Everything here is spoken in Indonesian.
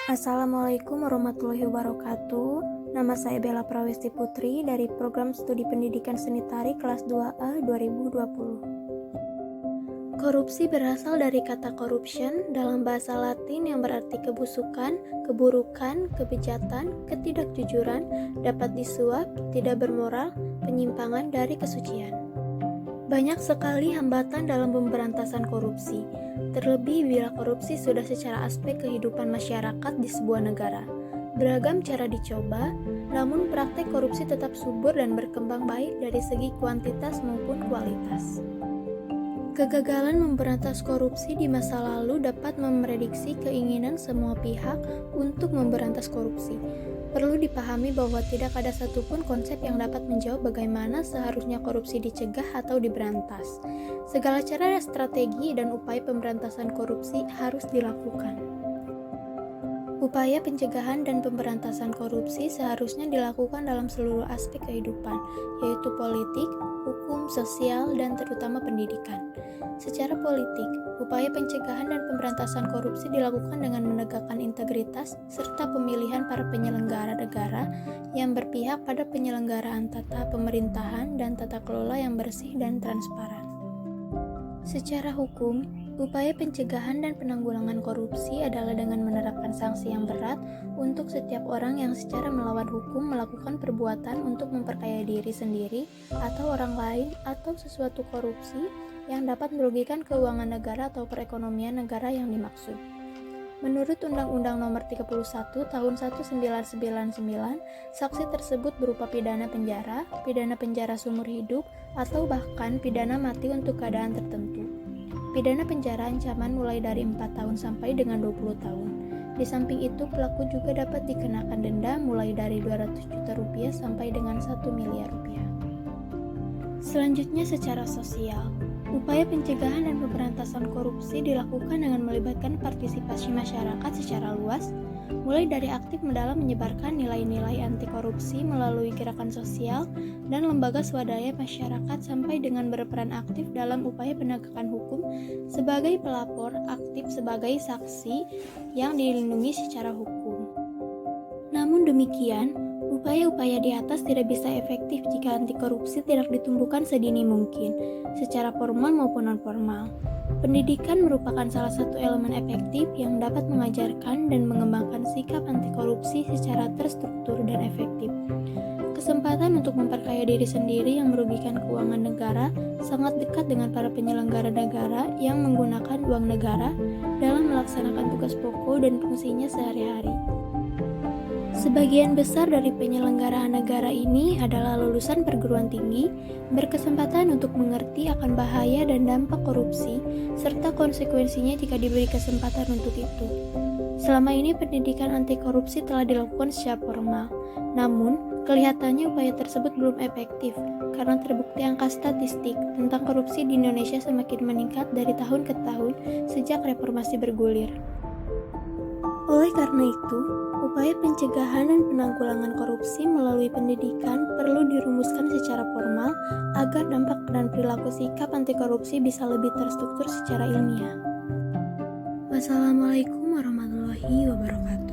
Assalamualaikum warahmatullahi wabarakatuh. Nama saya Bella Prawesti Putri dari Program Studi Pendidikan Seni Tari kelas 2A 2020. Korupsi berasal dari kata corruption dalam bahasa Latin yang berarti kebusukan, keburukan, kebejatan, ketidakjujuran, dapat disuap, tidak bermoral, penyimpangan dari kesucian. Banyak sekali hambatan dalam pemberantasan korupsi, terlebih bila korupsi sudah secara aspek kehidupan masyarakat di sebuah negara. Beragam cara dicoba, namun praktek korupsi tetap subur dan berkembang baik dari segi kuantitas maupun kualitas. Kegagalan memberantas korupsi di masa lalu dapat memprediksi keinginan semua pihak untuk memberantas korupsi. Perlu dipahami bahwa tidak ada satupun konsep yang dapat menjawab bagaimana seharusnya korupsi dicegah atau diberantas. Segala cara, strategi, dan upaya pemberantasan korupsi harus dilakukan. Upaya pencegahan dan pemberantasan korupsi seharusnya dilakukan dalam seluruh aspek kehidupan, yaitu politik, hukum, sosial, dan terutama pendidikan. Secara politik, upaya pencegahan dan pemberantasan korupsi dilakukan dengan menegakkan integritas serta pemilihan para penyelenggara negara yang berpihak pada penyelenggaraan tata pemerintahan dan tata kelola yang bersih dan transparan. Secara hukum, upaya pencegahan dan penanggulangan korupsi adalah dengan menerapkan sanksi yang berat untuk setiap orang yang secara melawan hukum melakukan perbuatan untuk memperkaya diri sendiri atau orang lain atau sesuatu korupsi yang dapat merugikan keuangan negara atau perekonomian negara yang dimaksud. Menurut Undang-Undang Nomor 31 Tahun 1999, sanksi tersebut berupa pidana penjara seumur hidup, atau bahkan pidana mati untuk keadaan tertentu. Pidana penjara ancaman mulai dari 4 tahun sampai dengan 20 tahun. Di samping itu, pelaku juga dapat dikenakan denda mulai dari 200 juta rupiah sampai dengan 1 miliar rupiah. Selanjutnya secara sosial. Upaya pencegahan dan pemberantasan korupsi dilakukan dengan melibatkan partisipasi masyarakat secara luas, mulai dari aktif mendalam menyebarkan nilai-nilai anti korupsi melalui gerakan sosial dan lembaga swadaya masyarakat sampai dengan berperan aktif dalam upaya penegakan hukum sebagai pelapor, aktif sebagai saksi yang dilindungi secara hukum. Namun demikian, upaya-upaya di atas tidak bisa efektif jika anti korupsi tidak ditumbuhkan sedini mungkin, secara formal maupun non-formal. Pendidikan merupakan salah satu elemen efektif yang dapat mengajarkan dan mengembangkan sikap anti korupsi secara terstruktur dan efektif. Kesempatan untuk memperkaya diri sendiri yang merugikan keuangan negara sangat dekat dengan para penyelenggara negara yang menggunakan uang negara dalam melaksanakan tugas pokok dan fungsinya sehari-hari. Sebagian besar dari penyelenggaraan negara ini adalah lulusan perguruan tinggi, berkesempatan untuk mengerti akan bahaya dan dampak korupsi, serta konsekuensinya jika diberi kesempatan untuk itu. Selama ini pendidikan anti korupsi telah dilakukan secara formal, namun kelihatannya upaya tersebut belum efektif karena terbukti angka statistik tentang korupsi di Indonesia semakin meningkat dari tahun ke tahun sejak reformasi bergulir. Oleh karena itu, upaya pencegahan dan penanggulangan korupsi melalui pendidikan perlu dirumuskan secara formal agar dampak dan perilaku sikap anti korupsi bisa lebih terstruktur secara ilmiah. Wassalamualaikum warahmatullahi wabarakatuh.